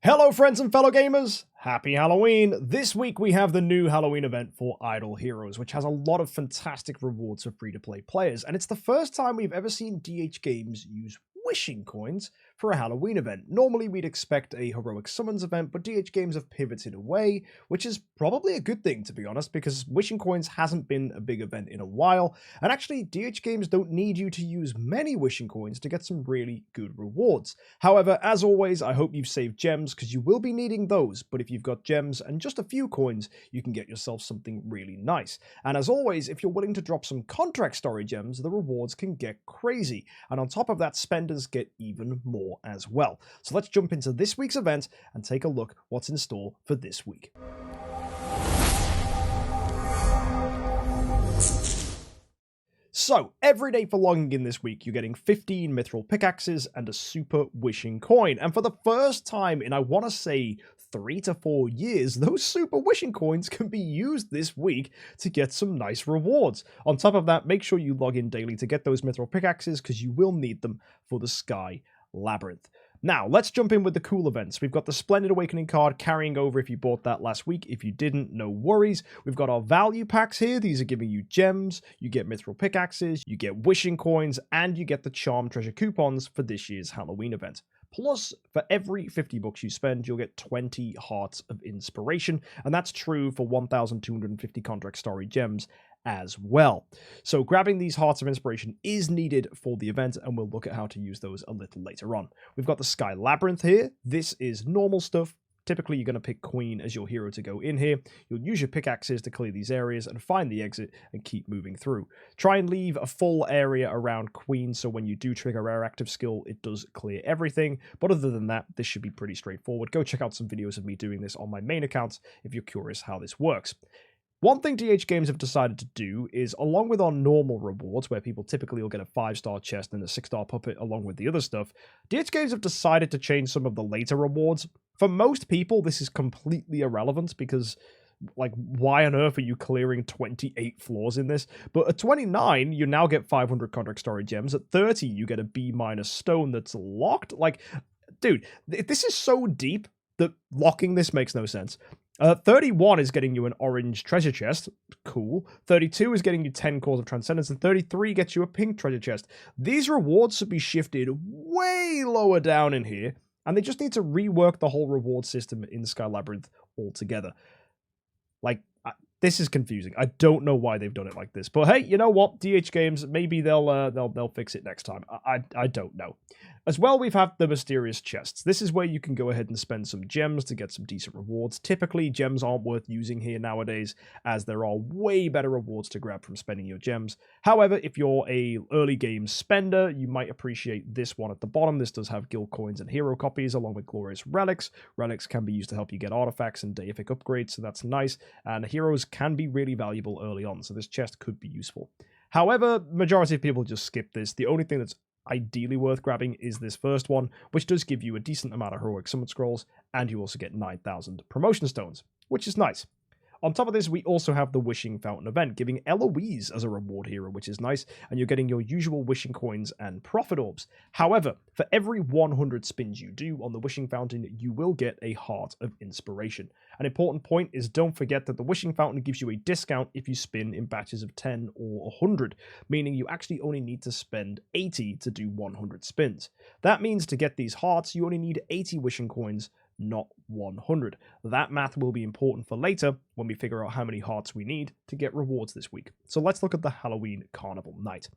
Hello friends and fellow gamers, happy Halloween! This week we have the new Halloween event for Idle Heroes, which has a lot of fantastic rewards for free-to-play players, and it's the first time we've ever seen DH Games use wishing coins for a Halloween event. Normally we'd expect a heroic summons event, but DH Games have pivoted away, which is probably a good thing to be honest, because wishing coins hasn't been a big event in a while, and actually DH Games don't need you to use many wishing coins to get some really good rewards. However, as always, I hope you've saved gems, because you will be needing those, but if you've got gems and just a few coins, you can get yourself something really nice. And as always, if you're willing to drop some contract story gems, the rewards can get crazy, and on top of that, spenders get even more as well. So let's jump into this week's event and take a look what's in store for this week. So, every day for logging in this week, you're getting 15 mithril pickaxes and a super wishing coin. And for the first time in, I want to say, 3 to 4 years, those super wishing coins can be used this week to get some nice rewards. On top of that, make sure you log in daily to get those mithril pickaxes, because you will need them for the Sky Labyrinth. Now, let's jump in with the cool events. We've got the Splendid Awakening card carrying over if you bought that last week. If you didn't, no worries. We've got our value packs here. These are giving you gems, you get mithril pickaxes, you get wishing coins, and you get the charm treasure coupons for this year's Halloween event. Plus, for every 50 bucks you spend, you'll get 20 Hearts of Inspiration, and that's true for 1,250 contract story gems as well. So grabbing these Hearts of Inspiration is needed for the event, and we'll look at how to use those a little later on. We've got the Sky Labyrinth here. This is normal stuff. Typically, you're going to pick Queen as your hero to go in here. You'll use your pickaxes to clear these areas and find the exit and keep moving through. Try and leave a full area around Queen, so when you do trigger rare active skill, it does clear everything. But other than that, this should be pretty straightforward. Go check out some videos of me doing this on my main account if you're curious how this works. One thing DH Games have decided to do is, along with our normal rewards, where people typically will get a 5-star chest and a 6-star puppet along with the other stuff, DH Games have decided to change some of the later rewards. For most people, this is completely irrelevant because, like, why on earth are you clearing 28 floors in this? But at 29, you now get 500 contract story gems. At 30, you get a B- stone that's locked. Like, dude, this is so deep that locking this makes no sense. 31 is getting you an orange treasure chest. Cool. 32 is getting you 10 cores of transcendence, and 33 gets you a pink treasure chest. These rewards should be shifted way lower down in here, and they just need to rework the whole reward system in Sky Labyrinth altogether. Like, this is confusing. I don't know why they've done it like this, but hey, you know what? DH Games, maybe they'll fix it next time. I don't know. As well, we've had the mysterious chests. This is where you can go ahead and spend some gems to get some decent rewards. Typically, gems aren't worth using here nowadays, as there are way better rewards to grab from spending your gems. However, if you're a early game spender, you might appreciate this one at the bottom. This does have guild coins and hero copies, along with glorious relics. Relics can be used to help you get artifacts and deific upgrades, so that's nice. And heroes can be really valuable early on, so this chest could be useful. However, majority of people just skip this. The only thing that's ideally worth grabbing is this first one, which does give you a decent amount of heroic summon scrolls, and you also get 9,000 promotion stones, which is nice. On top of this, we also have the Wishing Fountain event, giving Eloise as a reward hero, which is nice, and you're getting your usual wishing coins and profit orbs. However, for every 100 spins you do on the Wishing Fountain, you will get a Heart of Inspiration. An important point is, don't forget that the Wishing Fountain gives you a discount if you spin in batches of 10 or 100, meaning you actually only need to spend 80 to do 100 spins. That means to get these hearts, you only need 80 wishing coins, not 100. That math will be important for later when we figure out how many hearts we need to get rewards this week. So let's look at the Halloween Carnival night.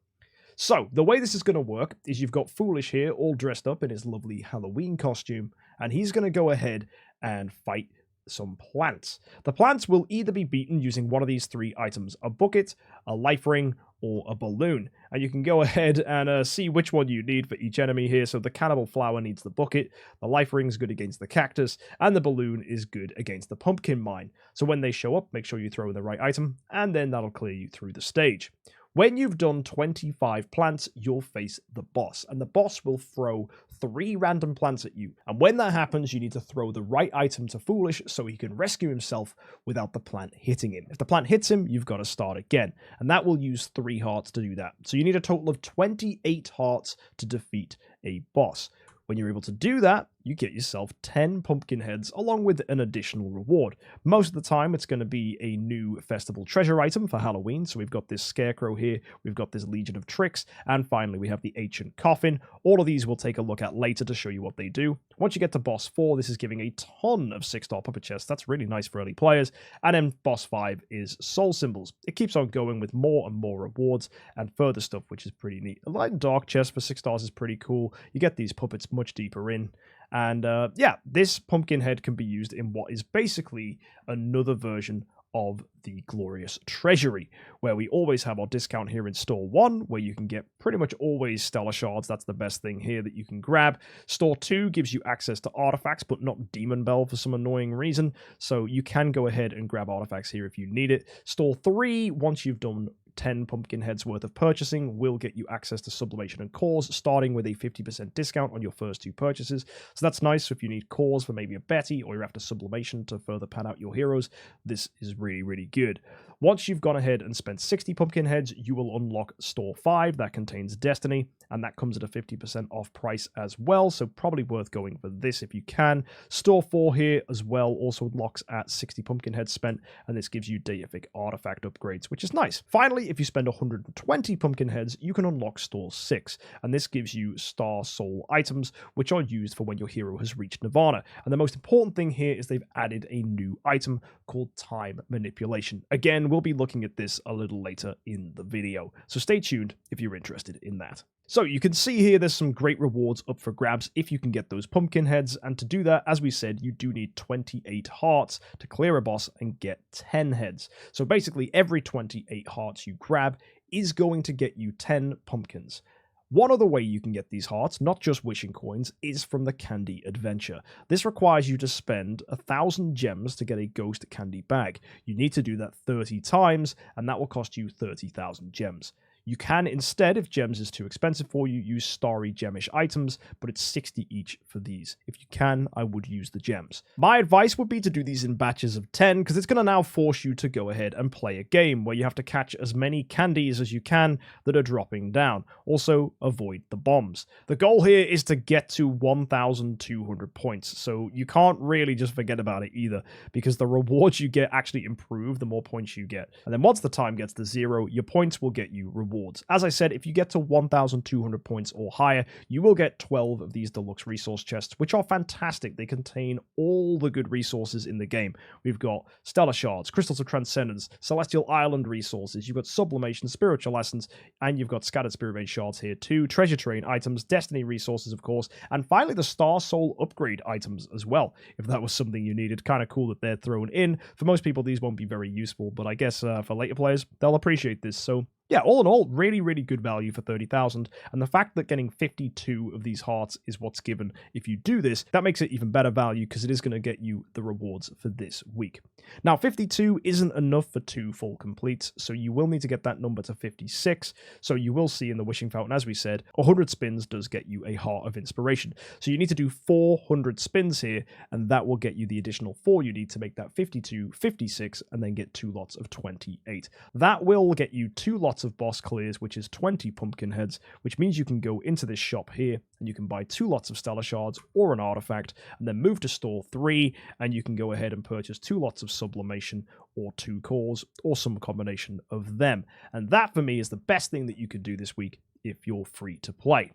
So the way this is going to work is you've got Foolish here all dressed up in his lovely Halloween costume, and he's going to go ahead and fight some plants. The plants will either be beaten using one of these 3 items: a bucket, a life ring, or a balloon. And you can go ahead and see which one you need for each enemy here. So the cannibal flower needs the bucket, the life ring is good against the cactus, and the balloon is good against the pumpkin mine. So when they show up, make sure you throw in the right item, and then that'll clear you through the stage. When you've done 25 plants, you'll face the boss, and the boss will throw 3 random plants at you. And when that happens, you need to throw the right item to Foolish so he can rescue himself without the plant hitting him. If the plant hits him, you've got to start again, and that will use 3 hearts to do that. So you need a total of 28 hearts to defeat a boss. When you're able to do that, you get yourself 10 pumpkin heads along with an additional reward. Most of the time, it's going to be a new festival treasure item for Halloween. So we've got this scarecrow here, we've got this Legion of Tricks, and finally we have the ancient coffin. All of these we'll take a look at later to show you what they do. Once you get to boss 4, this is giving a ton of 6-star puppet chests. That's really nice for early players. And then boss 5 is soul symbols. It keeps on going with more and more rewards and further stuff, which is pretty neat. A light and dark chest for 6 stars is pretty cool. You get these puppets much deeper in. And yeah, this pumpkin head can be used in what is basically another version of the Glorious Treasury, where we always have our discount here in Store 1, where you can get pretty much always Stellar Shards. That's the best thing here that you can grab. Store 2 gives you access to artifacts, but not Demon Bell for some annoying reason, so you can go ahead and grab artifacts here if you need it. Store 3, once you've done 10 pumpkin heads worth of purchasing, will get you access to sublimation and cores, starting with a 50% discount on your first 2 purchases. So that's nice if you need cores for maybe a Betty, or you're after sublimation to further pan out your heroes. This is really, really good. Once you've gone ahead and spent 60 pumpkin heads, you will unlock Store 5 that contains Destiny, and that comes at a 50% off price as well, so probably worth going for this if you can. Store 4 here as well also unlocks at 60 pumpkin heads spent, and this gives you deific artifact upgrades, which is nice. Finally, if you spend 120 pumpkin heads, you can unlock Store 6, and this gives you Star Soul items, which are used for when your hero has reached Nirvana. And the most important thing here is they've added a new item called Time Manipulation. Again, we'll be looking at this a little later in the video, so stay tuned if you're interested in that. So you can see here there's some great rewards up for grabs if you can get those pumpkin heads, and to do that, as we said, you do need 28 hearts to clear a boss and get 10 heads. So basically every 28 hearts you grab is going to get you 10 pumpkins. One other way you can get these hearts, not just wishing coins, is from the candy adventure. This requires you to spend 1,000 gems to get a ghost candy bag. You need to do that 30 times, and that will cost you 30,000 gems. You can instead, if gems is too expensive for you, use starry gemish items, but it's 60 each for these. If you can, I would use the gems. My advice would be to do these in batches of 10, because it's going to now force you to go ahead and play a game where you have to catch as many candies as you can that are dropping down. Also, avoid the bombs. The goal here is to get to 1,200 points, so you can't really just forget about it either, because the rewards you get actually improve the more points you get. And then once the time gets to 0, your points will get you rewards. As I said, if you get to 1,200 points or higher, you will get 12 of these deluxe resource chests, which are fantastic. They contain all the good resources in the game. We've got Stellar Shards, Crystals of Transcendence, Celestial Island resources, you've got Sublimation, Spiritual Essence, and you've got Scattered Spirit Vein Shards here too, Treasure Train items, Destiny resources, of course, and finally the Star Soul upgrade items as well, if that was something you needed. Kind of cool that they're thrown in. For most people, these won't be very useful, but I guess for later players, they'll appreciate this. So yeah, all in all, really, really good value for 30,000, and the fact that getting 52 of these hearts is what's given if you do this, that makes it even better value because it is going to get you the rewards for this week. Now, 52 isn't enough for 2 full completes, so you will need to get that number to 56, so you will see in the Wishing Fountain, as we said, 100 spins does get you a Heart of Inspiration. So you need to do 400 spins here, and that will get you the additional 4 you need to make that 52, 56, and then get 2 lots of 28. That will get you 2 lots of boss clears, which is 20 pumpkin heads, which means you can go into this shop here and you can buy 2 lots of Stellar Shards or an artifact, and then move to Store 3 and you can go ahead and purchase 2 lots of sublimation or 2 cores or some combination of them. And that for me is the best thing that you could do this week if you're free to play.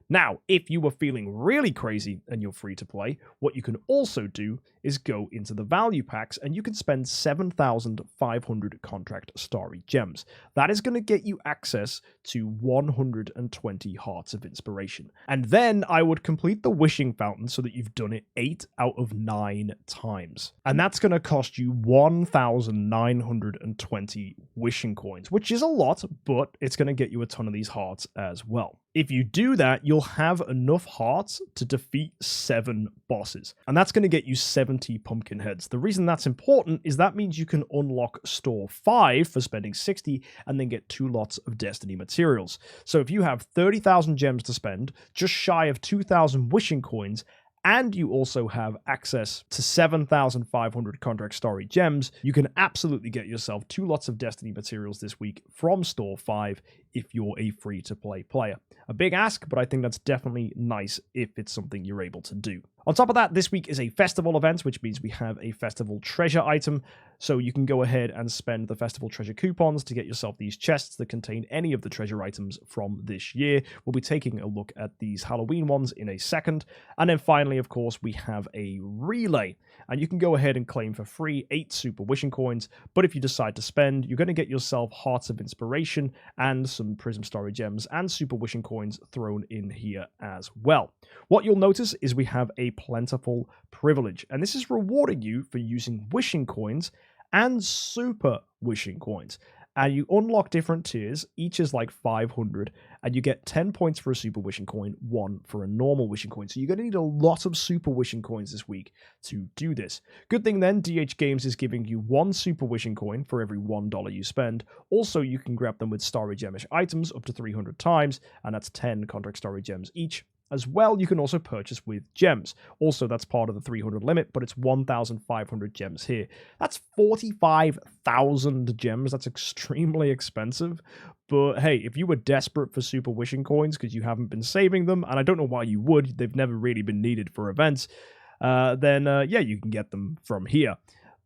Now, if you were feeling really crazy and you're free to play, what you can also do is go into the value packs and you can spend 7,500 contract starry gems. That is going to get you access to 120 Hearts of Inspiration. And then I would complete the Wishing Fountain so that you've done it 8 out of 9 times. And that's going to cost you 1,920 wishing coins, which is a lot, but it's going to get you a ton of these hearts as well. If you do that, you'll have enough hearts to defeat 7 bosses. And that's going to get you 70 pumpkin heads. The reason that's important is that means you can unlock Store 5 for spending 60 and then get 2 lots of Destiny materials. So if you have 30,000 gems to spend, just shy of 2,000 wishing coins, and you also have access to 7,500 contract starry gems, you can absolutely get yourself 2 lots of Destiny materials this week from Store 5 if you're a free-to-play player. A big ask, but I think that's definitely nice if it's something you're able to do. On top of that, this week is a festival event, which means we have a festival treasure item. So you can go ahead and spend the festival treasure coupons to get yourself these chests that contain any of the treasure items from this year. We'll be taking a look at these Halloween ones in a second. And then finally, of course, we have a relay. And you can go ahead and claim for free 8 super wishing coins. But if you decide to spend, you're going to get yourself Hearts of Inspiration and some Prism Story Gems and super wishing coins thrown in here as well. What you'll notice is we have a plentiful privilege, and this is rewarding you for using wishing coins and super wishing coins. And you unlock different tiers, each is like 500, and you get 10 points for a super wishing coin, 1 for a normal wishing coin. So you're going to need a lot of super wishing coins this week to do this. Good thing then, DH Games is giving you 1 super wishing coin for every $1 you spend. Also, you can grab them with Starry Gemish items up to 300 times, and that's 10 contract Starry Gems each. As well, you can also purchase with gems. Also, that's part of the 300 limit, but it's 1,500 gems here. That's 45,000 gems. That's extremely expensive. But hey, if you were desperate for super wishing coins because you haven't been saving them, and I don't know why you would, they've never really been needed for events, then yeah, you can get them from here.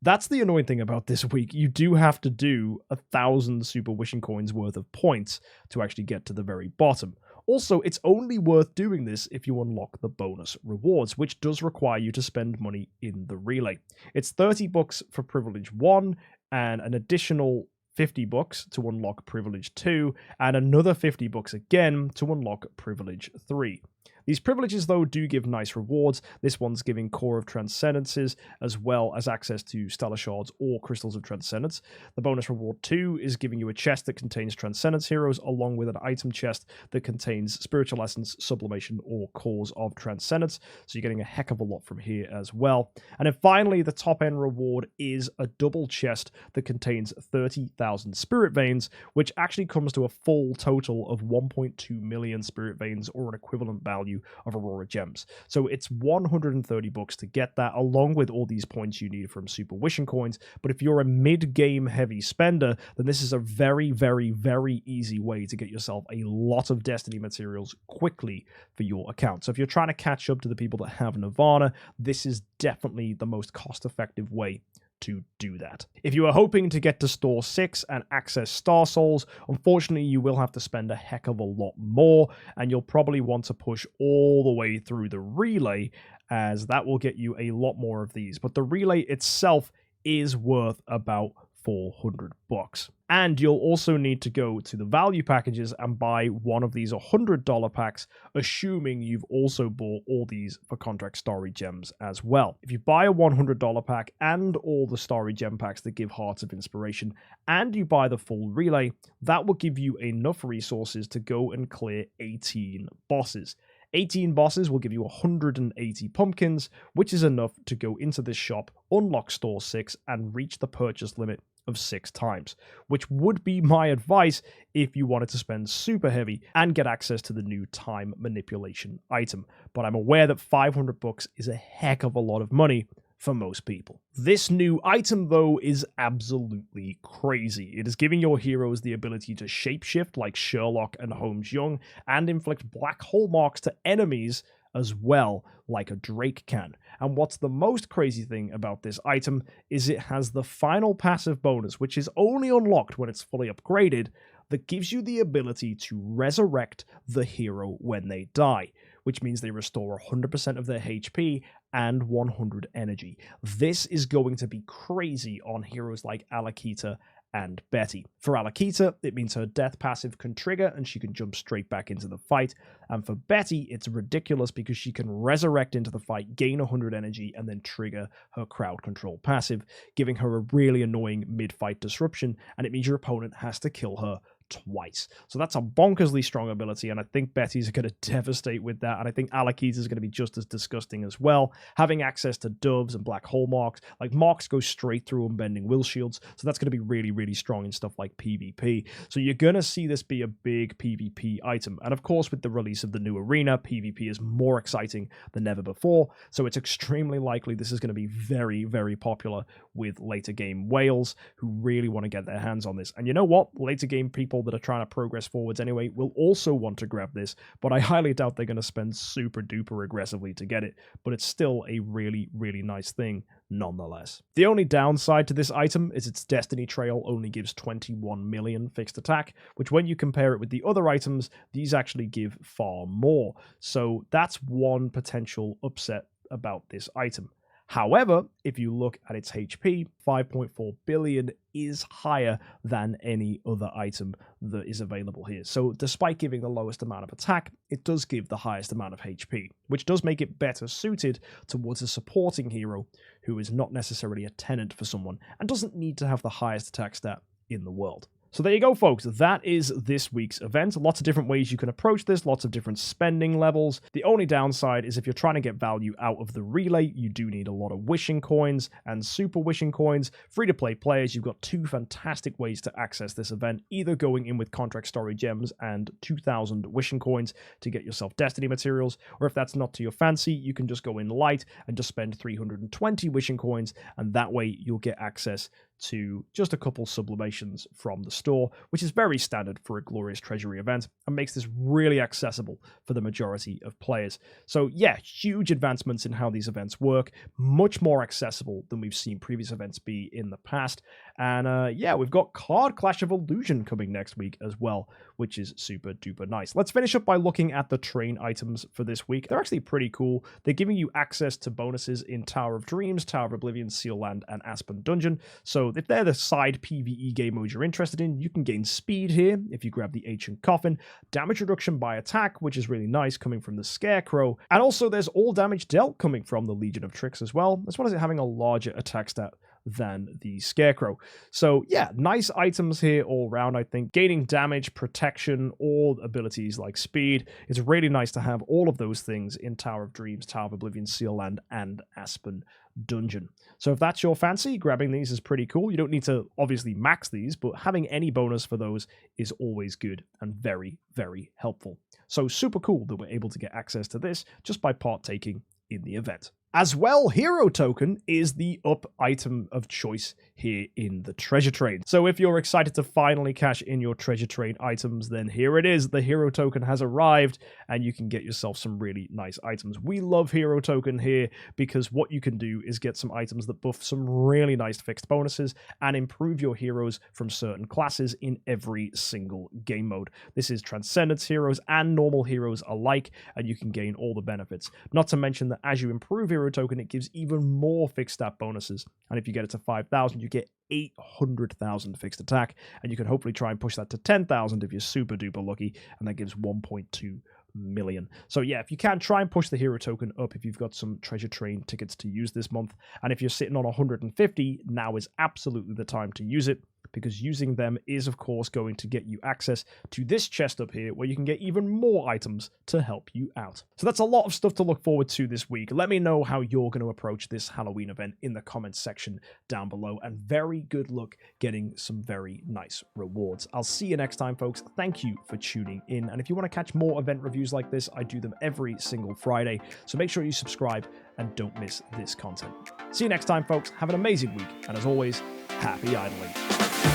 That's the annoying thing about this week. You do have to do 1,000 super wishing coins worth of points to actually get to the very bottom. Also, it's only worth doing this if you unlock the bonus rewards, which does require you to spend money in the relay. It's $30 for privilege 1 and an additional $50 to unlock privilege 2 and another $50 again to unlock privilege 3. These privileges, though, do give nice rewards. This one's giving Core of Transcendences, as well as access to Stellar Shards or Crystals of Transcendence. The bonus reward 2 is giving you a chest that contains Transcendence Heroes, along with an item chest that contains Spiritual Essence, Sublimation, or Cores of Transcendence. So you're getting a heck of a lot from here as well. And then finally, the top-end reward is a double chest that contains 30,000 Spirit Veins, which actually comes to a full total of 1.2 million Spirit Veins, or an equivalent value of Aurora Gems. So it's $130 to get that, along with all these points you need from super wishing coins. But if you're a mid-game heavy spender, then this is a very, very, very easy way to get yourself a lot of Destiny materials quickly for your account. So if you're trying to catch up to the people that have Nirvana, this is definitely the most cost-effective way to do that. If you are hoping to get to Store 6 and access Star Souls, unfortunately you will have to spend a heck of a lot more, and you'll probably want to push all the way through the relay, as that will get you a lot more of these. But the relay itself is worth about $400. And you'll also need to go to the value packages and buy one of these $100 packs, assuming you've also bought all these for contract Starry Gems as well. If you buy a $100 pack and all the Starry Gem packs that give Hearts of Inspiration, and you buy the full relay, that will give you enough resources to go and clear 18 bosses. 18 bosses will give you 180 pumpkins, which is enough to go into this shop, unlock Store 6, and reach the purchase limit of 6 times, which would be my advice if you wanted to spend super heavy and get access to the new time manipulation item. But I'm aware that $500 is a heck of a lot of money for most people. This new item, though, is absolutely crazy. It is giving your heroes the ability to shapeshift like Sherlock and Holmes Young, and inflict black hole marks to enemies as well, like a Drake can. And what's the most crazy thing about this item is it has the final passive bonus, which is only unlocked when it's fully upgraded, that gives you the ability to resurrect the hero when they die, which means they restore 100% of their HP and 100 energy. This is going to be crazy on heroes like Alakita and Betty. For Alakita, it means her death passive can trigger and she can jump straight back into the fight. And for Betty, it's ridiculous because she can resurrect into the fight, gain 100 energy, and then trigger her crowd control passive, giving her a really annoying mid-fight disruption, and it means your opponent has to kill her twice. So that's a bonkersly strong ability, and I think Betty's going to devastate with that, and I think Alakita is going to be just as disgusting as well. Having access to doves and black hole marks, like marks go straight through unbending will shields, so that's going to be really, really strong in stuff like PvP. So you're going to see this be a big PvP item, and of course with the release of the new arena, PvP is more exciting than ever before, so it's extremely likely this is going to be very, very popular with later game whales who really want to get their hands on this. And you know what? Later game people channel that are trying to progress forwards anyway will also want to grab this, but I highly doubt they're going to spend super duper aggressively to get it, but it's still a really, really nice thing nonetheless. The only downside to this item is its Destiny Trail only gives 21 million fixed attack, which when you compare it with the other items, these actually give far more. So that's one potential upset about this item. However, if you look at its HP, 5.4 billion is higher than any other item that is available here. So despite giving the lowest amount of attack, it does give the highest amount of HP, which does make it better suited towards a supporting hero who is not necessarily a tenant for someone and doesn't need to have the highest attack stat in the world. So there you go, folks. That is this week's event. Lots of different ways you can approach this, lots of different spending levels. The only downside is if you're trying to get value out of the relay, you do need a lot of wishing coins and super wishing coins. Free-to-play players, you've got two fantastic ways to access this event, either going in with contract story gems and 2,000 wishing coins to get yourself destiny materials, or if that's not to your fancy, you can just go in light and just spend 320 wishing coins, and that way you'll get access to just a couple sublimations from the store, which is very standard for a Glorious Treasury event and makes this really accessible for the majority of players. So yeah, huge advancements in how these events work, much more accessible than we've seen previous events be in the past. And yeah, we've got Card Clash of Illusion coming next week as well, which is super duper nice. Let's finish up by looking at the train items for this week. They're actually pretty cool. They're giving you access to bonuses in Tower of Dreams, Tower of Oblivion, Seal Land, and Aspen Dungeon. So if they're the side PvE game modes you're interested in, you can gain speed here if you grab the Ancient Coffin, damage reduction by attack, which is really nice coming from the Scarecrow, and also there's all damage dealt coming from the Legion of Tricks as well as it having a larger attack stat than the Scarecrow. So yeah, nice items here all around. I think gaining damage, protection, all abilities like speed. It's really nice to have all of those things in Tower of Dreams, Tower of Oblivion, Seal Land, and Aspen Dungeon. So if that's your fancy, grabbing these is pretty cool. You don't need to obviously max these, but having any bonus for those is always good and very, very helpful. So super cool that we're able to get access to this just by partaking in the event. As well, Hero Token is the up item of choice here in the Treasure Train. So if you're excited to finally cash in your Treasure Train items, then here it is. The Hero Token has arrived and you can get yourself some really nice items. We love Hero Token here because what you can do is get some items that buff some really nice fixed bonuses and improve your heroes from certain classes in every single game mode. This is Transcendence heroes and normal heroes alike, and you can gain all the benefits. Not to mention that as you improve Hero Token, it gives even more fixed stat bonuses, and if you get it to 5,000, you get 800,000 fixed attack, and you can hopefully try and push that to 10,000 if you're super duper lucky, and that gives 1.2 million. So yeah, if you can, try and push the Hero Token up if you've got some Treasure Train tickets to use this month, and if you're sitting on 150, now is absolutely the time to use it, because using them is of course going to get you access to this chest up here where you can get even more items to help you out. So that's a lot of stuff to look forward to this week. Let me know how you're going to approach this Halloween event in the comments section down below, and very good luck getting some very nice rewards. I'll see you next time, folks. Thank you for tuning in, and if you want to catch more event reviews like this, I do them every single Friday, so make sure you subscribe and don't miss this content. See you next time, folks. Have an amazing week, and as always, happy idling.